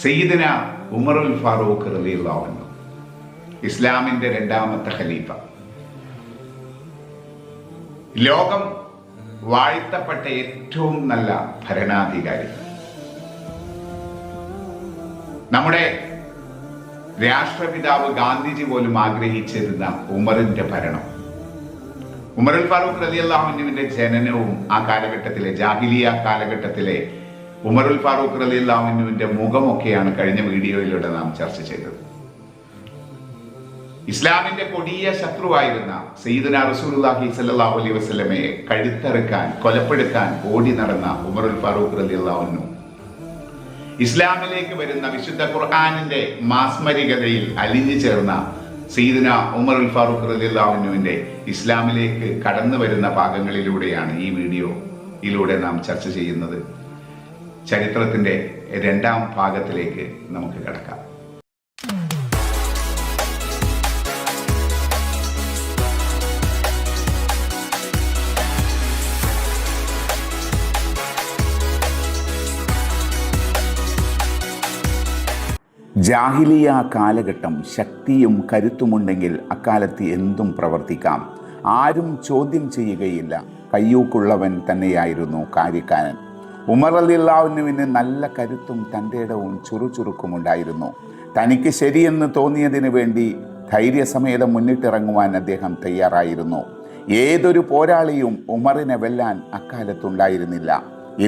സയ്യിദന ഉമറുൽ ഫാറൂഖ് റളിയല്ലാഹു അൻഹു, ഇസ്ലാമിന്റെ രണ്ടാമത്തെ ഖലീഫ, ലോകം വാഴ്ത്തപ്പെട്ട ഏറ്റവും നല്ല ഭരണാധികാരി, നമ്മുടെ രാഷ്ട്രപിതാവ് ഗാന്ധിജി പോലും ആഗ്രഹിച്ചിരുന്ന ഉമറിന്റെ ഭരണം. ഉമറുൽ ഫാറൂഖ് റളിയല്ലാഹു അൻഹുവിന്റെ ജനനവും ആ കാലഘട്ടത്തിലെ ജാഹിലിയ കാലഘട്ടത്തിലെ ഉമറുൽ ഫാറൂഖ് റളിയല്ലാഹു അൻഹുവിന്റെ മുഖമൊക്കെയാണ് കഴിഞ്ഞ വീഡിയോയിലൂടെ നാം ചർച്ച ചെയ്തത്. ഇസ്ലാമിന്റെ കൊടിയ ശത്രുവായിരുന്ന സയ്യിദുനാ റസൂലുള്ളാഹി സ്വല്ലല്ലാഹു അലൈഹി വസല്ലമയെ കഴുത്തറുക്കാൻ, കൊലപ്പെടുത്താൻ ഓടി നടന്ന ഉമറുൽ ഫാറൂഖ് റളിയല്ലാഹു അൻഹു ഇസ്ലാമിലേക്ക് വരുന്ന വിശുദ്ധ ഖുർആനിന്റെ മാസ്മരികതയിൽ അലിഞ്ഞു ചേർന്ന സയ്യിദുനാ ഉമറുൽ ഫാറൂഖ് റളിയല്ലാഹു അൻഹുവിന്റെ ഇസ്ലാമിലേക്ക് കടന്നു വരുന്ന ഭാഗങ്ങളിലൂടെയാണ് ഈ വീഡിയോയിലൂടെ നാം ചർച്ച ചെയ്യുന്നത്. ചരിത്രത്തിന്റെ രണ്ടാം ഭാഗത്തിലേക്ക് നമുക്ക് കടക്കാം. ജാഹിലിയ കാലഘട്ടം. ശക്തിയും കരുത്തുമുണ്ടെങ്കിൽ അക്കാലത്ത് എന്തും പ്രവർത്തിക്കാം. ആരും ചോദ്യം ചെയ്യുകയില്ല. കയ്യൂക്കുള്ളവൻ തന്നെയായിരുന്നു കാര്യക്കാരൻ. ഉമർ റളിയല്ലാഹു അൻഹുവിന് നല്ല കരുത്തും തൻ്റെ ഇടവും ചുറുചുറുക്കുമുണ്ടായിരുന്നു. തനിക്ക് ശരിയെന്ന് തോന്നിയതിന് വേണ്ടി ധൈര്യസമേതം മുന്നിട്ടിറങ്ങുവാൻ അദ്ദേഹം തയ്യാറായിരുന്നു. ഏതൊരു പോരാളിയും ഉമറിനെ വെല്ലാൻ അക്കാലത്തുണ്ടായിരുന്നില്ല.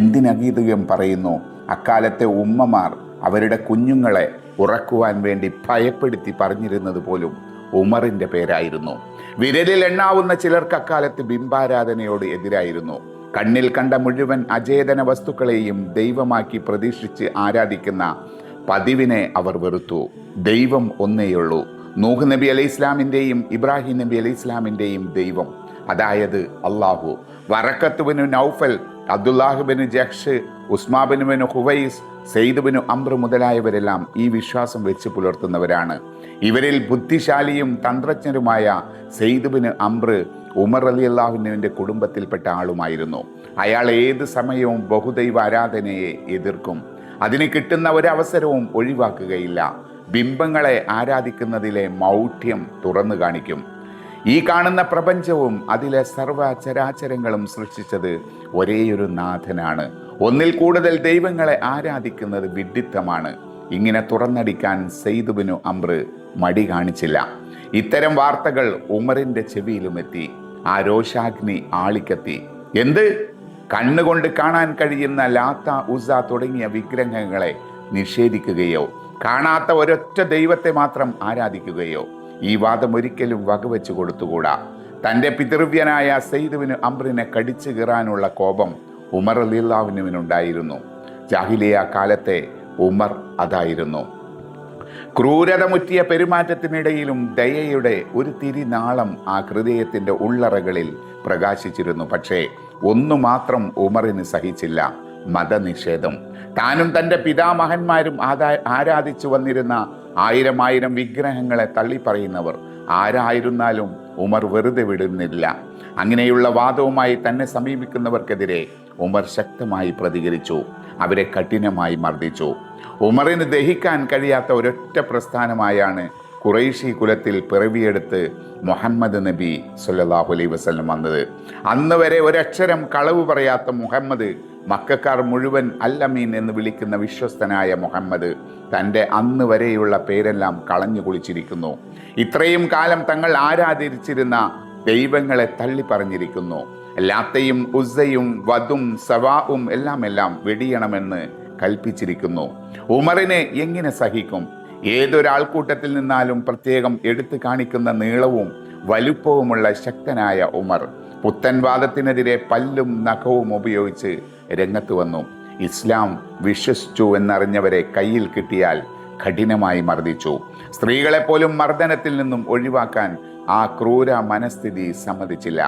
എന്തിനഗീതം പറയുന്നു, അക്കാലത്തെ ഉമ്മമാർ അവരുടെ കുഞ്ഞുങ്ങളെ ഉറക്കുവാൻ വേണ്ടി ഭയപ്പെടുത്തി പറഞ്ഞിരുന്നത് പോലും ഉമറിൻ്റെ പേരായിരുന്നു. വിരലിൽ എണ്ണാവുന്ന ചിലർക്ക് അക്കാലത്ത് ബിംബാരാധനയോട് എതിരായിരുന്നു. കണ്ണിൽ കണ്ട മുഴുവൻ അചേതന വസ്തുക്കളെയും ദൈവമാക്കി പ്രതീക്ഷിച്ച് ആരാധിക്കുന്ന പതിവിനെ അവർ വെറുത്തു. ദൈവം ഒന്നേയുള്ളൂ. നൂഹ് നബി അലൈഹി ഇസ്ലാമിൻ്റെയും ഇബ്രാഹിം നബി അലൈഹി ഇസ്ലാമിൻ്റെയും ദൈവം, അതായത് അള്ളാഹു. വറക്കത്ത് ബിനു നൗഫൽ, അബ്ദുല്ലാഹ് ബിനു ജഹ്ഷ്, ഉസ്മാ ബിനു ഹുവൈസ്, സെയ്ദ് ബിനു അംർ മുതലായവരെല്ലാം ഈ വിശ്വാസം വെച്ച് പുലർത്തുന്നവരാണ്. ഇവരിൽ ബുദ്ധിശാലിയും തന്ത്രജ്ഞരുമായ സെയ്ദ് ബിനു അംർ ഉമർ റളിയല്ലാഹു അൻഹുവിൻ്റെ കുടുംബത്തിൽപ്പെട്ട ആളുമായിരുന്നു. അയാൾ ഏത് സമയവും ബഹുദൈവ ആരാധനയെ എതിർക്കും. അതിന് കിട്ടുന്ന ഒരവസരവും ഒഴിവാക്കുകയില്ല. ബിംബങ്ങളെ ആരാധിക്കുന്നതിലെ മൗഢ്യം തുറന്നു കാണിക്കും. ഈ കാണുന്ന പ്രപഞ്ചവും അതിലെ സർവ്വചരാചരങ്ങളും സൃഷ്ടിച്ചത് ഒരേയൊരു നാഥനാണ്. ഒന്നിൽ കൂടുതൽ ദൈവങ്ങളെ ആരാധിക്കുന്നത് വിഡ്ഢിത്തമാണ്. ഇങ്ങനെ തുറന്നടിക്കാൻ സെയ്ദ് ബിനു അംർ മടി കാണിച്ചില്ല. ഇത്തരം വാർത്തകൾ ഉമറിന്റെ ചെവിയിലുമെത്തി. ആ രോഷാഗ്നി ആളിക്കത്തി. എന്ത്? കണ്ണുകൊണ്ട് കാണാൻ കഴിയുന്ന ലാത്ത, ഉസ്സ തുടങ്ങിയ വിഗ്രഹങ്ങളെ നിഷേധിക്കുകയോ കാണാത്ത ഒരൊറ്റ ദൈവത്തെ മാത്രം ആരാധിക്കുകയോ? ഈ വാദം ഒരിക്കലും വകവെച്ചു കൊടുത്തുകൂടാ. തൻ്റെ പിതൃവ്യനായ സെയ്ദ് ബിനു അംറിനെ കടിച്ചു കീറാനുള്ള കോപം ഉമർ റളിയല്ലാഹു അൻഹുവിനുണ്ടായിരുന്നു. ജാഹിലിയ കാലത്തെ ഉമർ അതായിരുന്നു. ക്രൂരത മുറ്റിയ പെരുമാറ്റത്തിനിടയിലും ദയയുടെ ഒരു തിരിനാളം ആ ഹൃദയത്തിൻ്റെ ഉള്ളറകളിൽ പ്രകാശിച്ചിരുന്നു. പക്ഷേ ഒന്നു മാത്രം ഉമറിന് സഹിച്ചില്ല: മതനിഷേധം. താനും തൻ്റെ പിതാമഹന്മാരും ആരാധിച്ചു വന്നിരുന്ന ആയിരം വിഗ്രഹങ്ങളെ തള്ളിപ്പറയുന്നവർ ആരായിരുന്നാലും ഉമർ വെറുതെ വിടുന്നില്ല. അങ്ങനെയുള്ള വാദവുമായി തന്നെ സമീപിക്കുന്നവർക്കെതിരെ ഉമർ ശക്തമായി പ്രതികരിച്ചു. അവരെ കഠിനമായി മർദ്ദിച്ചു. ഉമറിന് ദഹിക്കാൻ കഴിയാത്ത ഒരൊറ്റ പ്രസ്ഥാനമായാണ് ഖുറൈശി കുലത്തിൽ പിറവിയെടുത്ത് മുഹമ്മദ് നബി സല്ലല്ലാഹു അലൈഹി വസല്ലം വന്നത്. അന്ന് വരെ ഒരക്ഷരം കളവ് പറയാത്ത മുഹമ്മദ്, മക്കക്കാർ മുഴുവൻ അൽ-അമീൻ എന്ന് വിളിക്കുന്ന വിശ്വസ്തനായ മുഹമ്മദ്, തൻ്റെ അന്ന് വരെയുള്ള പേരെല്ലാം കളഞ്ഞു കുളിച്ചിരിക്കുന്നു. ഇത്രയും കാലം തങ്ങൾ ആരാധിച്ചിരുന്ന ദൈവങ്ങളെ തള്ളി പറഞ്ഞിരിക്കുന്നു. ലാത്തയും ഉസ്സയും വദും സവാവും എല്ലാം വെടിയണമെന്ന് കൽപ്പിച്ചിരിക്കുന്നു. ഉമറിനെ എങ്ങനെ സഹിക്കും? ഏതൊരാൾക്കൂട്ടത്തിൽ നിന്നാലും പ്രത്യേകം എടുത്തു കാണിക്കുന്ന നീളവും വലുപ്പവുമുള്ള ശക്തനായ ഉമർ പുത്തൻവാദത്തിനെതിരെ പല്ലും നഖവും ഉപയോഗിച്ച് രംഗത്ത് വന്നു. ഇസ്ലാം വിശ്വസിച്ചു എന്നറിഞ്ഞവരെ കയ്യിൽ കിട്ടിയാൽ കഠിനമായി മർദ്ദിച്ചു. സ്ത്രീകളെപ്പോലും മർദ്ദനത്തിൽ നിന്നും ഒഴിവാക്കാൻ ആ ക്രൂര മനസ്ഥിതി സമ്മതിച്ചില്ല.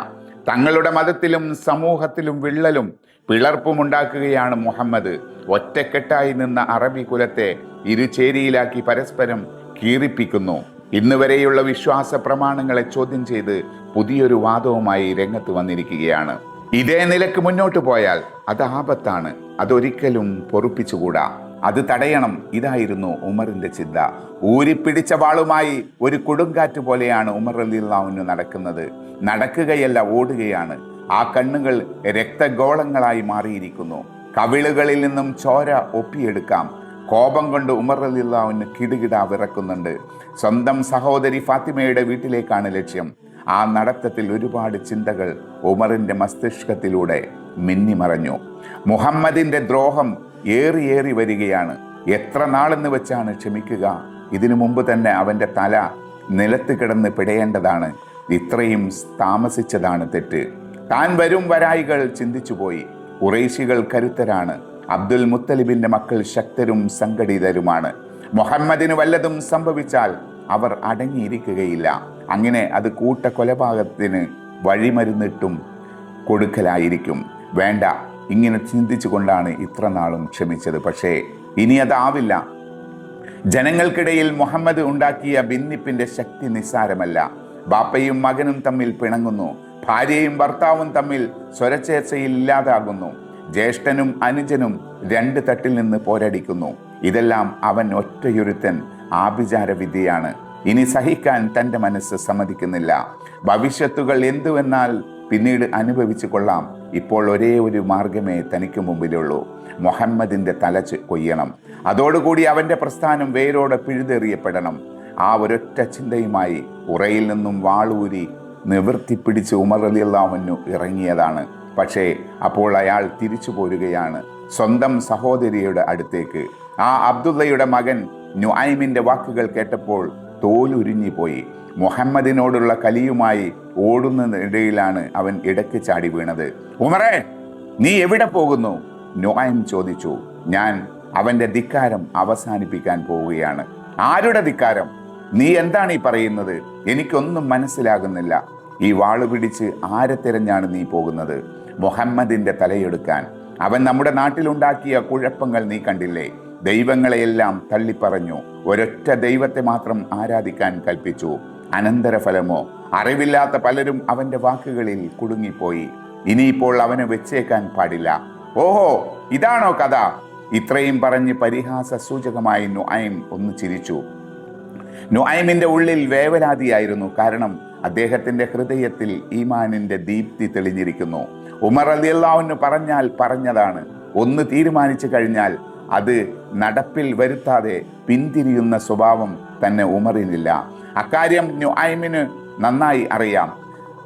തങ്ങളുടെ മതത്തിലും സമൂഹത്തിലും വിള്ളലും പിളർപ്പുമുണ്ടാക്കുകയാണ് മുഹമ്മദ്. ഒറ്റക്കെട്ടായി നിന്ന അറബി കുലത്തെ ഇരുചേരിയിലാക്കി പരസ്പരം കീറിപ്പിക്കുന്നു. ഇന്ന് വരെയുള്ള വിശ്വാസ പ്രമാണങ്ങളെ ചോദ്യം ചെയ്ത് പുതിയൊരു വാദവുമായി രംഗത്ത് വന്നിരിക്കുകയാണ്. ഇതേ നിലക്ക് മുന്നോട്ട് പോയാൽ അത് ആപത്താണ്. അതൊരിക്കലും പൊറുപ്പിച്ചുകൂടാ. അത് തടയണം. ഇതായിരുന്നു ഉമറിന്റെ ചിന്ത. ഊരിപ്പിടിച്ച വാളുമായി ഒരു കൊടുങ്കാറ്റ് പോലെയാണ് ഉമർ റളിയല്ലാഹു അൻഹു നടക്കുന്നത്. നടക്കുകയല്ല, ഓടുകയാണ്. ആ കണ്ണുകൾ രക്തഗോളങ്ങളായി മാറിയിരിക്കുന്നു. കവിളുകളിൽ നിന്നും ചോര ഒപ്പിയെടുക്കാം. കോപം കൊണ്ട് ഉമർ റളിയല്ലാഹു അൻഹു കിടുകിട വിറക്കുന്നുണ്ട്. സ്വന്തം സഹോദരി ഫാത്തിമയുടെ വീട്ടിലേക്കാണ് ലക്ഷ്യം. ആ നടത്തത്തിൽ ഒരുപാട് ചിന്തകൾ ഉമറിന്റെ മസ്തിഷ്കത്തിലൂടെ മിന്നിമറഞ്ഞു. മുഹമ്മദിന്റെ ദ്രോഹം ഏറി വരികയാണ്. എത്ര നാളെന്ന് വെച്ചാണ് ക്ഷമിക്കുക? ഇതിനു മുമ്പ് തന്നെ അവന്റെ തല നിലത്ത് കിടന്ന് പിടയേണ്ടതാണ്. ഇത്രയും താമസിച്ചതാണ് തെറ്റ്. താൻ വരും വരായികൾ ചിന്തിച്ചുപോയി. ഖുറൈശികൾ കരുത്തരാണ്. അബ്ദുൽ മുത്തലിബിന്റെ മക്കൾ ശക്തരും സംഘടിതരുമാണ്. മുഹമ്മദിന് വല്ലതും സംഭവിച്ചാൽ അവർ അടങ്ങിയിരിക്കുകയില്ല. അങ്ങനെ അത് കൂട്ടക്കൊലപാതകത്തിന് വഴിമരുന്നിട്ടും കൊടുക്കലായിരിക്കും. വേണ്ട, ഇങ്ങനെ ചിന്തിച്ചു കൊണ്ടാണ് ഇത്ര നാളും ക്ഷമിച്ചത്. പക്ഷേ ഇനി അതാവില്ല. ജനങ്ങൾക്കിടയിൽ മുഹമ്മദ് ഉണ്ടാക്കിയ ഭിന്നിപ്പിന്റെ ശക്തി നിസ്സാരമല്ല. ബാപ്പയും മകനും തമ്മിൽ പിണങ്ങുന്നു. ഭാര്യയും ഭർത്താവും തമ്മിൽ സ്വരച്ചേർച്ചയിൽ ഇല്ലാതാകുന്നു. ജ്യേഷ്ഠനും അനുജനും രണ്ട് തട്ടിൽ നിന്ന് പോരടിക്കുന്നു. ഇതെല്ലാം അവൻ ഒറ്റയൊരുത്തൻ ആഭിചാര വിദ്യയാണ്. ഇനി സഹിക്കാൻ തൻ്റെ മനസ്സ് സമ്മതിക്കുന്നില്ല. ഭവിഷ്യത്തുകൾ എന്തുവെന്നാൽ പിന്നീട് അനുഭവിച്ചു കൊള്ളാം. ഇപ്പോൾ ഒരേ ഒരു മാർഗമേ തനിക്ക് മുമ്പിലുള്ളൂ. മുഹമ്മദിന്റെ തല കൊയ്യണം. അതോടുകൂടി അവന്റെ പ്രസ്ഥാനം വേരോടെ പിഴുതെറിയപ്പെടണം. ആ ഒരൊറ്റ ചിന്തയുമായി ഉറയിൽ നിന്നും വാളൂരി നിവർത്തിപ്പിടിച്ച് ഉമർ റളിയല്ലാഹു അൻഹു ഇറങ്ങിയതാണ്. പക്ഷേ അപ്പോൾ അയാൾ തിരിച്ചു പോരുകയാണ് സ്വന്തം സഹോദരിയുടെ അടുത്തേക്ക്. ആ അബ്ദുള്ളയുടെ മകൻ നുഐമിന്റെ വാക്കുകൾ കേട്ടപ്പോൾ തോലുരിഞ്ഞുപോയി. മുഹമ്മദിനോടുള്ള കലിയുമായി ഓടുന്നതിനിടയിലാണ് അവൻ ഇടയ്ക്ക് ചാടി വീണത്. ഉമറേ, നീ എവിടെ പോകുന്നു? നുഐം ചോദിച്ചു. ഞാൻ അവന്റെ ധിക്കാരം അവസാനിപ്പിക്കാൻ പോവുകയാണ്. ആരുടെ ധിക്കാരം? നീ എന്താണ് ഈ പറയുന്നത്? എനിക്കൊന്നും മനസ്സിലാകുന്നില്ല. ഈ വാള് പിടിച്ച് ആരെ തിരഞ്ഞാണ് നീ പോകുന്നത്? മുഹമ്മദിന്റെ തലയെടുക്കാൻ. അവൻ നമ്മുടെ നാട്ടിലുണ്ടാക്കിയ കുഴപ്പങ്ങൾ നീ കണ്ടില്ലേ? ദൈവങ്ങളെയെല്ലാം തള്ളിപ്പറഞ്ഞു. ഒരൊറ്റ ദൈവത്തെ മാത്രം ആരാധിക്കാൻ കൽപ്പിച്ചു. അനന്തരഫലമോ? അറിവില്ലാത്ത പലരും അവന്റെ വാക്കുകളിൽ കുടുങ്ങിപ്പോയി. ഇനിയിപ്പോൾ അവനെ വെച്ചേക്കാൻ പാടില്ല. ഓഹോ, ഇതാണോ കഥ? ഇത്രയും പറഞ്ഞ് പരിഹാസ സൂചകമായി നുഐം ഒന്ന് ചിരിച്ചു. നുഐമിന്റെ ഉള്ളിൽ വേവലാതിയായിരുന്നു. കാരണം അദ്ദേഹത്തിന്റെ ഹൃദയത്തിൽ ഈമാനിന്റെ ദീപ്തി തെളിഞ്ഞിരിക്കുന്നു. ഉമർ റളിയല്ലാഹു അൻഹു പറഞ്ഞാൽ പറഞ്ഞതാണ്. ഒന്ന് തീരുമാനിച്ചു കഴിഞ്ഞാൽ അത് നടപ്പിൽ വരുത്താതെ പിന്തിരിയുന്ന സ്വഭാവം തന്നെ ഉമറിനില്ല. അക്കാര്യം നുഐമിന് നന്നായി അറിയാം.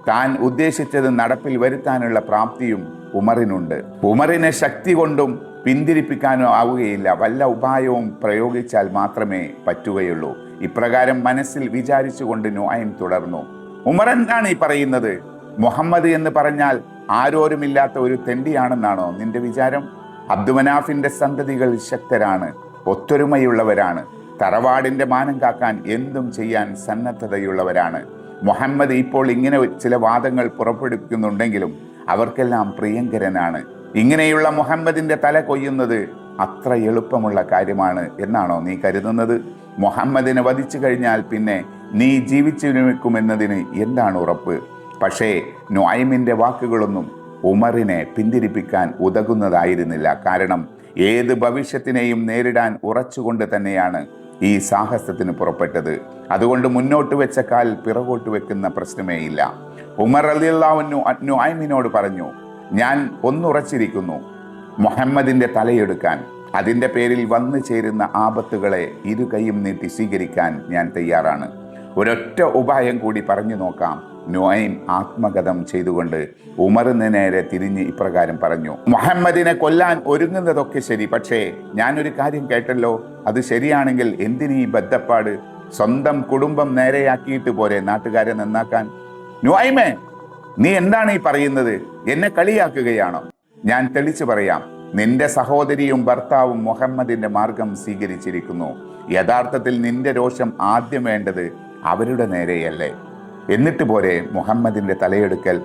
താൻ ഉദ്ദേശിച്ചത് നടപ്പിൽ വരുത്താനുള്ള പ്രാപ്തിയും ഉമറിനുണ്ട്. ഉമറിനെ ശക്തി കൊണ്ടും പിന്തിരിപ്പിക്കാനോ ആവുകയില്ല. വല്ല ഉപായവും പ്രയോഗിച്ചാൽ മാത്രമേ പറ്റുകയുള്ളൂ. ഇപ്രകാരം മനസ്സിൽ വിചാരിച്ചുകൊണ്ട് നുഐം തുടർന്നു. ഉമർ എന്താണ് ഈ പറയുന്നത്? മുഹമ്മദ് എന്ന് പറഞ്ഞാൽ ആരോരുമില്ലാത്ത ഒരു തെണ്ടിയാണെന്നാണോ നിന്റെ വിചാരം? അബ്ദുമനാഫിന്റെ സന്തതികൾ ശക്തരാണ്, ഒത്തൊരുമയുള്ളവരാണ്, തറവാടിന്റെ മാനം കാക്കാൻ എന്തും ചെയ്യാൻ സന്നദ്ധതയുള്ളവരാണ്. മുഹമ്മദ് ഇപ്പോൾ ഇങ്ങനെ ചില വാദങ്ങൾ പുറപ്പെടുവിക്കുന്നുണ്ടെങ്കിലും അവർക്കെല്ലാം പ്രിയങ്കരനാണ്. ഇങ്ങനെയുള്ള മുഹമ്മദിന്റെ തല കൊയ്യുന്നത് അത്ര എളുപ്പമുള്ള കാര്യമാണ് എന്നാണോ നീ കരുതുന്നത്? മുഹമ്മദിനെ വധിച്ചു കഴിഞ്ഞാൽ പിന്നെ നീ ജീവിച്ചിരിക്കുമെന്നതിന് എന്താണ് ഉറപ്പ്? പക്ഷേ നുഐമിന്റെ വാക്കുകളൊന്നും ഉമറിനെ പിന്തിരിപ്പിക്കാൻ ഉതകുന്നതായിരുന്നില്ല. കാരണം ഏത് ഭവിഷ്യത്തിനെയും നേരിടാൻ ഉറച്ചുകൊണ്ട് തന്നെയാണ് ഈ സാഹസത്തിന് പുറപ്പെട്ടത്. അതുകൊണ്ട് മുന്നോട്ട് വെച്ച കാൽ പിറകോട്ട് വെക്കുന്ന പ്രശ്നമേ ഇല്ല. ഉമർ റളിയല്ലാഹു അൻഹു നുഐമിനോട് പറഞ്ഞു, ഞാൻ ഒന്നുറച്ചിരിക്കുന്നു, മുഹമ്മദിന്റെ തലയെടുക്കാൻ. അതിൻ്റെ പേരിൽ വന്നു ചേരുന്ന ആപത്തുകളെ ഇരു കൈയും നീട്ടി സ്വീകരിക്കാൻ ഞാൻ തയ്യാറാണ്. ഒരൊറ്റ ഉപായം കൂടി പറഞ്ഞു നോക്കാം. നുഐം ആത്മഗതം ചെയ്തുകൊണ്ട് ഉമറിന് നേരെ തിരിഞ്ഞ് ഇപ്രകാരം പറഞ്ഞു. മുഹമ്മദിനെ കൊല്ലാൻ ഒരുങ്ങുന്നതൊക്കെ ശരി, പക്ഷേ ഞാനൊരു കാര്യം കേട്ടല്ലോ. അത് ശരിയാണെങ്കിൽ എന്തിനീ ബദ്ധപ്പാട്? സ്വന്തം കുടുംബം നേരെയാക്കിയിട്ട് പോരെ നാട്ടുകാരെ നന്നാക്കാൻ? നുഐമേ, നീ എന്താണ് ഈ പറയുന്നത്? എന്നെ കളിയാക്കുകയാണോ? ഞാൻ തെളിച്ചു പറയാം. നിന്റെ സഹോദരിയും ഭർത്താവും മുഹമ്മദിന്റെ മാർഗം സ്വീകരിച്ചിരിക്കുന്നു. യഥാർത്ഥത്തിൽ നിന്റെ രോഷം ആദ്യം വേണ്ടത് അവരുടെ നേരെയല്ലേ? എന്നിട്ട് പോരെ മുഹമ്മദിന്റെ തലയെടുക്കൽ?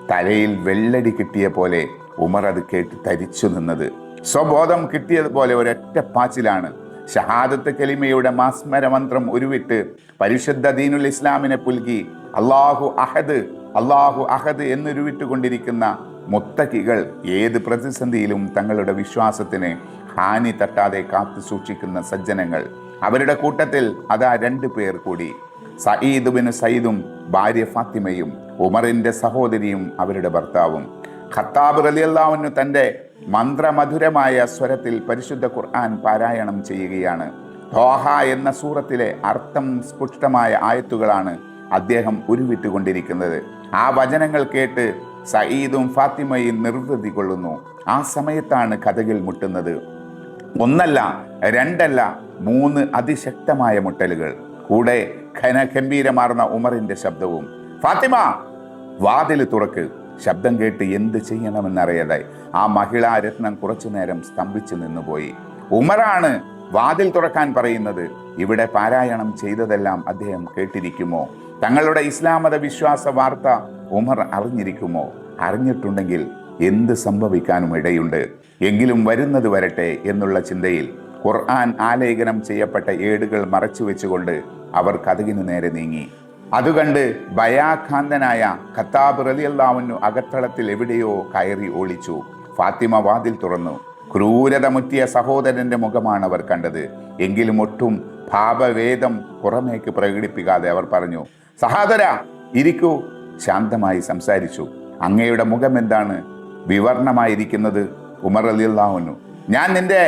തലയിൽ വെള്ളടി കിട്ടിയ പോലെ ഉമർ അത് കേട്ട് തരിച്ചു നിന്നത്. സ്വബോധം കിട്ടിയതുപോലെ ഒരൊറ്റ പാച്ചിലാണ് ഷഹാദത്ത് കലിമയുടെ മാസ്മര മന്ത്രം ഉരുവിട്ട് പരിശുദ്ധ ദീനുൽ ഇസ്ലാമിനെ പുൽകി അല്ലാഹു അഹദ് അല്ലാഹു അഹദ് എന്നുരുവിട്ടുകൊണ്ടിരിക്കുന്ന മുത്തക്കികൾ ഏത് പ്രതിസന്ധിയിലും തങ്ങളുടെ വിശ്വാസത്തിന് ഹാനി തട്ടാതെ കാത്തു സൂക്ഷിക്കുന്ന സജ്ജനങ്ങൾ. അവരുടെ കൂട്ടത്തിൽ അതാ 2 പേർ കൂടി. സഈദ് ബിൻ സയ്യിദും ഭാര്യ ഫാത്തിമയും, ഉമറിന്റെ സഹോദരിയും അവരുടെ ഭർത്താവും. ഖത്താബ് റളിയല്ലാഹു അൻഹു തന്റെ മന്ത്രമധുരമായ സ്വരത്തിൽ പരിശുദ്ധ ഖുർആൻ പാരായണം ചെയ്യുകയാണ്. ത്വാഹ എന്ന സൂറത്തിലെ അർത്ഥം സ്പുഷ്ടമായ ആയത്തുകളാണ് അദ്ദേഹം ഉരുവിട്ടുകൊണ്ടിരിക്കുന്നത്. ആ വചനങ്ങൾ കേട്ട് സഈദും ഫാത്തിമയും നിർവൃതി കൊള്ളുന്നു. ആ സമയത്താണ് കതകിൽ മുട്ടുന്നത്. 1 2 3 അതിശക്തമായ മുട്ടലുകൾ, കൂടെ ഘനഗംഭീരമാർന്ന ഉമറിന്റെ ശബ്ദവും. ഫാത്തിമ, വാതിൽ തുറക്ക്. ശബ്ദം കേട്ട് എന്ത് ചെയ്യണമെന്നറിയാതെ ആ മഹിളാ രത്നം കുറച്ചു നേരം സ്തംഭിച്ചു നിന്നുപോയി. ഉമറാണ് വാതിൽ തുറക്കാൻ പറയുന്നത്. ഇവിടെ പാരായണം ചെയ്തതെല്ലാം അദ്ദേഹം കേട്ടിരിക്കുമോ? തങ്ങളുടെ ഇസ്ലാം മത വിശ്വാസ വാർത്ത ഉമർ അറിഞ്ഞിരിക്കുമോ? അറിഞ്ഞിട്ടുണ്ടെങ്കിൽ എന്ത് സംഭവിക്കാനും ഇടയുണ്ട്. എങ്കിലും വരുന്നത് വരട്ടെ എന്നുള്ള ചിന്തയിൽ ഖുർആൻ ആലേഖനം ചെയ്യപ്പെട്ട ഏടുകൾ മറച്ചു വെച്ചുകൊണ്ട് അവർ കതകിന് നേരെ നീങ്ങി. അതുകണ്ട് ഭയാഖാന്തനായ ഖത്താബ് റളിയല്ലാഹു അൻഹു അകത്തളത്തിൽ എവിടെയോ കയറി ഒളിച്ചു. ഫാത്തിമ വാതിൽ തുറന്നു. ക്രൂരത മുറ്റിയ സഹോദരന്റെ മുഖമാണ് അവർ കണ്ടത്. എങ്കിലും ഒട്ടും ഭാവവേദം പുറമേക്ക് പ്രകടിപ്പിക്കാതെ അവർ പറഞ്ഞു, സഹോദര ഇരിക്കൂ. ശാന്തമായി സംസാരിച്ചു. അങ്ങയുടെ മുഖം എന്താണ് വിവർണമായിരിക്കുന്നത്? ഉമർ റളിയല്ലാഹു അൻഹു, ഞാൻ നിന്റെ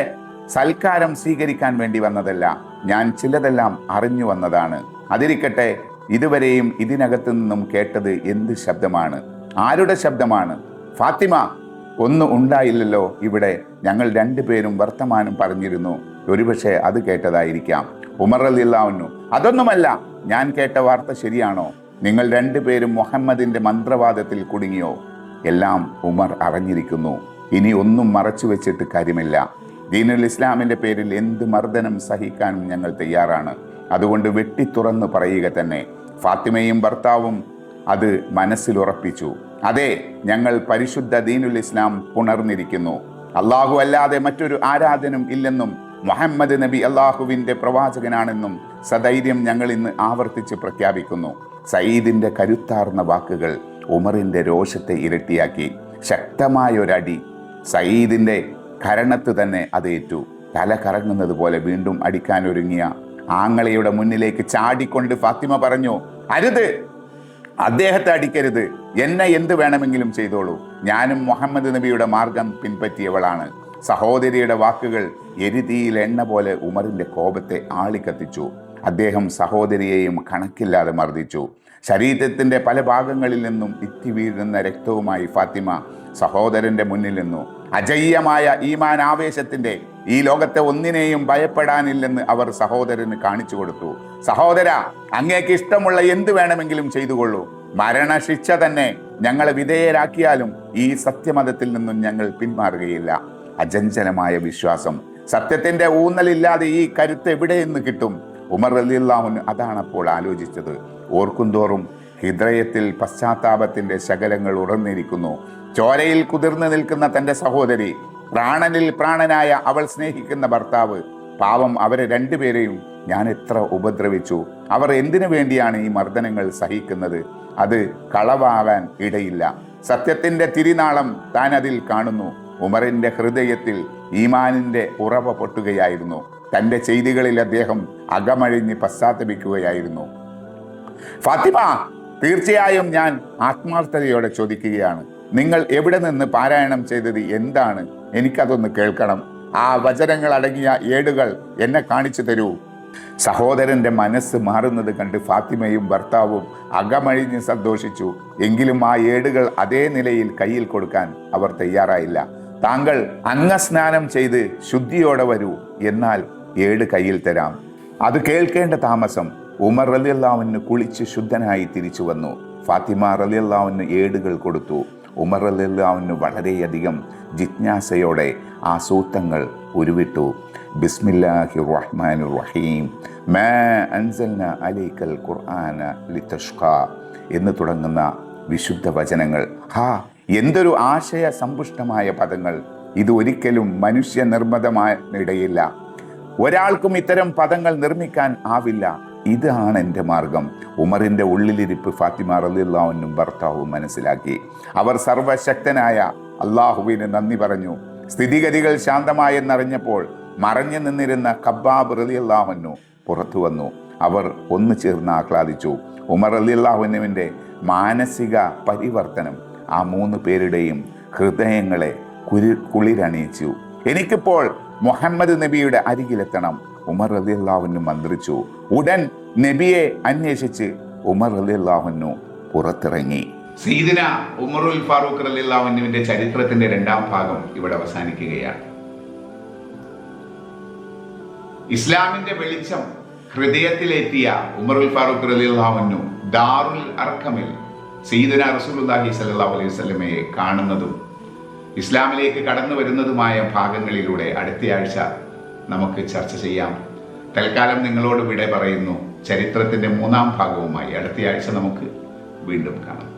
സൽക്കാരം സ്വീകരിക്കാൻ വേണ്ടി വന്നതല്ല, ഞാൻ ചിലതെല്ലാം അറിഞ്ഞു വന്നതാണ്. അതിരിക്കട്ടെ, ഇതുവരെയും ഇതിനകത്തു നിന്നും കേട്ടത് എന്ത് ശബ്ദമാണ്? ആരുടെ ശബ്ദമാണ്? ഫാത്തിമ, ഒന്നും ഉണ്ടായില്ലല്ലോ ഇവിടെ. ഞങ്ങൾ 2 പേരും വർത്തമാനം പറഞ്ഞിരുന്നു. ഒരുപക്ഷെ അത് കേട്ടതായിരിക്കാം. ഉമർ റളിയല്ലാഹു അൻഹു, അതൊന്നുമല്ല. ഞാൻ കേട്ട വാർത്ത ശരിയാണോ? നിങ്ങൾ 2 പേരും മുഹമ്മദിന്റെ മന്ത്രവാദത്തിൽ കുടുങ്ങിയോ? എല്ലാം ഉമർ അറിഞ്ഞിരിക്കുന്നു. ഇനി ഒന്നും മറച്ചു വെച്ചിട്ട് കാര്യമില്ല. ദീനുൽ ഇസ്ലാമിന്റെ പേരിൽ എന്ത് മർദ്ദനം സഹിക്കാനും ഞങ്ങൾ തയ്യാറാണ്. അതുകൊണ്ട് വെട്ടി തുറന്നു പറയുക തന്നെ. ഫാത്തിമയും ഭർത്താവും അത് മനസ്സിലുറപ്പിച്ചു. അതെ, ഞങ്ങൾ പരിശുദ്ധ ദീനുൽ ഇസ്ലാം പുണർന്നിരിക്കുന്നു. അള്ളാഹു അല്ലാതെ മറ്റൊരു ആരാധനും ഇല്ലെന്നും മുഹമ്മദ് നബി അള്ളാഹുവിന്റെ പ്രവാചകനാണെന്നും സധൈര്യം ഞങ്ങൾ ഇന്ന് ആവർത്തിച്ച് പ്രഖ്യാപിക്കുന്നു. സയ്യിദിന്റെ കരുത്താർന്ന വാക്കുകൾ ഉമറിന്റെ രോഷത്തെ ഇരട്ടിയാക്കി. ശക്തമായൊരടി സയ്യിദിന്റെ കരണത്ത് തന്നെ അതേറ്റു. തല കറങ്ങുന്നത് പോലെ വീണ്ടും അടിക്കാനൊരുങ്ങിയ ആങ്ങളയുടെ മുന്നിലേക്ക് ചാടിക്കൊണ്ട് ഫാത്തിമ പറഞ്ഞു, അരുത്, അദ്ദേഹത്തെ അടിക്കരുത്. എന്നെ എന്ത് വേണമെങ്കിലും ചെയ്തോളൂ. ഞാനും മുഹമ്മദ് നബിയുടെ മാർഗം പിൻപറ്റിയവളാണ്. സഹോദരിയുടെ വാക്കുകൾ എരുതിയിൽ എണ്ണ പോലെ ഉമറിന്റെ കോപത്തെ ആളിക്കത്തിച്ചു. അദ്ദേഹം സഹോദരിയെയും കണക്കില്ലാതെ മർദ്ദിച്ചു. ശരീരത്തിന്റെ പല ഭാഗങ്ങളിൽ നിന്നും ഇറ്റി വീഴുന്ന രക്തവുമായി ഫാത്തിമ സഹോദരന്റെ മുന്നിൽ നിന്നു. അജയ്യമായ ഈമാൻ ആവേശത്തിന്റെ ഈ ലോകത്തെ ഒന്നിനെയും ഭയപ്പെടാനില്ലെന്ന് അവർ സഹോദരന് കാണിച്ചു കൊടുത്തു. സഹോദര, അങ്ങേക്ക് ഇഷ്ടമുള്ള എന്ത് വേണമെങ്കിലും ചെയ്തുകൊള്ളൂ. മരണശിക്ഷ തന്നെ ഞങ്ങളെ വിധേയരാക്കിയാലും ഈ സത്യമതത്തിൽ നിന്നും ഞങ്ങൾ പിന്മാറുകയില്ല. അചഞ്ചലമായ വിശ്വാസം, സത്യത്തിന്റെ ഊന്നലില്ലാതെ ഈ കരുത്ത് എവിടെയെന്ന് കിട്ടും? ഉമർ റളിയല്ലാഹു അൻഹു അതാണ് അപ്പോൾ ആലോചിച്ചത്. ഓർക്കുന്തോറും ഹൃദയത്തിൽ പശ്ചാത്താപത്തിന്റെ ശകലങ്ങൾ ഉറന്നിരിക്കുന്നു. ചോരയിൽ കുതിർന്നു നിൽക്കുന്ന തന്റെ സഹോദരി, പ്രാണനിൽ പ്രാണനായ അവൾ സ്നേഹിക്കുന്ന ഭർത്താവ്. പാവം, അവരെ 2 പേരെയും ഞാൻ എത്ര ഉപദ്രവിച്ചു. അവർ എന്തിനു വേണ്ടിയാണ് ഈ മർദ്ദനങ്ങൾ സഹിക്കുന്നത്? അത് കളവാകാൻ ഇടയില്ല. സത്യത്തിന്റെ തിരിനാളം താൻ അതിൽ കാണുന്നു. ഉമറിന്റെ ഹൃദയത്തിൽ ഈമാനിന്റെ ഉറവ പൊട്ടുകയായിരുന്നു. തന്റെ ചെയ്തികളിൽ അദ്ദേഹം അകമഴിഞ്ഞ് പശ്ചാത്തപിക്കുകയായിരുന്നു. ഫാത്തിമ, തീർച്ചയായും ഞാൻ ആത്മാർത്ഥതയോടെ ചോദിക്കുകയാണ്, നിങ്ങൾ എവിടെ നിന്ന് പാരായണം ചെയ്തത് എന്താണ്? എനിക്കതൊന്ന് കേൾക്കണം. ആ വചനങ്ങൾ അടങ്ങിയ ഏടുകൾ എന്നെ കാണിച്ചു തരൂ. സഹോദരന്റെ മനസ്സ് മാറുന്നത് കണ്ട് ഫാത്തിമയും ഭർത്താവും അകമഴിഞ്ഞ് സന്തോഷിച്ചു. എങ്കിലും ആ ഏടുകൾ അതേ നിലയിൽ കയ്യിൽ കൊടുക്കാൻ അവർ തയ്യാറായില്ല. താങ്കൾ അംഗസ്നാനം ചെയ്ത് ശുദ്ധിയോടെ വരൂ, എന്നാൽ ഏട് കയ്യിൽ തരാം. അത് കേൾക്കേണ്ട താമസം. ഉമർ റളിയല്ലാഹു അൻഹു കുളിച്ച് ശുദ്ധനായി തിരിച്ചു വന്നു. ഫാത്തിമ റളിയല്ലാഹു അൻഹു ഏടുകൾ കൊടുത്തു. ഉമർ റളിയല്ലാഹു അൻഹു വളരെയധികം ജിജ്ഞാസയോടെ ആ സൂക്തങ്ങൾ ഉരുവിട്ടു. ബിസ്മില്ലാഹിർ റഹ്മാനിർ റഹീം, മാ അൻസൽന അലൈക്കൽ ഖുർആന ലിതഷ്ഖാ എന്ന് തുടങ്ങുന്ന വിശുദ്ധ വചനങ്ങൾ. എന്തൊരു ആശയ സമ്പുഷ്ടമായ പദങ്ങൾ! ഇത് ഒരിക്കലും മനുഷ്യ നിർമ്മിതമായിടയില്ല. ഒരാൾക്കും ഇത്തരം പദങ്ങൾ നിർമ്മിക്കാൻ ആവില്ല. ഇതാണ് എൻ്റെ മാർഗം. ഉമറിൻ്റെ ഉള്ളിലിരിപ്പ് ഫാത്തിമ റളിയല്ലാഹു അൻഹും ഭർത്താവും മനസ്സിലാക്കി. അവർ സർവശക്തനായ അള്ളാഹുവിന് നന്ദി പറഞ്ഞു. സ്ഥിതിഗതികൾ ശാന്തമായെന്നറിഞ്ഞപ്പോൾ മറഞ്ഞു നിന്നിരുന്ന ഖബ്ബാബ് റളിയല്ലാഹു അൻഹു പുറത്തു വന്നു. അവർ ഒന്നു ചേർന്ന് ആഹ്ലാദിച്ചു. ഉമർ റളിയല്ലാഹു അൻഹുവിൻ്റെ മാനസിക പരിവർത്തനം ആ 3 പേരുടെയും ഹൃദയങ്ങളെ കുളിരണിയിച്ചു. എനിക്കിപ്പോൾ മുഹമ്മദ് നബിയുടെ അരികിലെത്തണം, ഉമർ റളിയല്ലാഹു അൻഹു മന്ത്രിച്ചു. ഉടൻ നബിയെ അന്വേഷിച്ച് ഉമർ റളിയല്ലാഹു അൻഹു പുറത്തിറങ്ങി. സയ്യിദുന ഉമറുൽ ഫാറൂഖ് റളിയല്ലാഹു അൻഹുവിന്റെ ചരിത്രത്തിന്റെ 2ാം ഭാഗം ഇവിടെ അവസാനിക്കുകയാണ്. ഇസ്ലാമിന്റെ വെളിച്ചം ഹൃദയത്തിലെത്തിയ ഉമറുൽ ഫാറൂഖ് റളിയല്ലാഹു അൻഹു ദാറുൽ അർഖമിൽ സയ്യിദുന റസൂലുള്ളാഹി സ്വല്ലല്ലാഹു അലൈഹി വസല്ലമയെ കാണുന്നതും ഇസ്ലാമിലേക്ക് കടന്നു വരുന്നതുമായ ഭാഗങ്ങളിലൂടെ അടുത്തയാഴ്ച നമുക്ക് ചർച്ച ചെയ്യാം. തൽക്കാലം നിങ്ങളോട് വിട പറയുന്നു. ചരിത്രത്തിന്റെ 3ാം ഭാഗവുമായി അടുത്തയാഴ്ച നമുക്ക് വീണ്ടും കാണാം.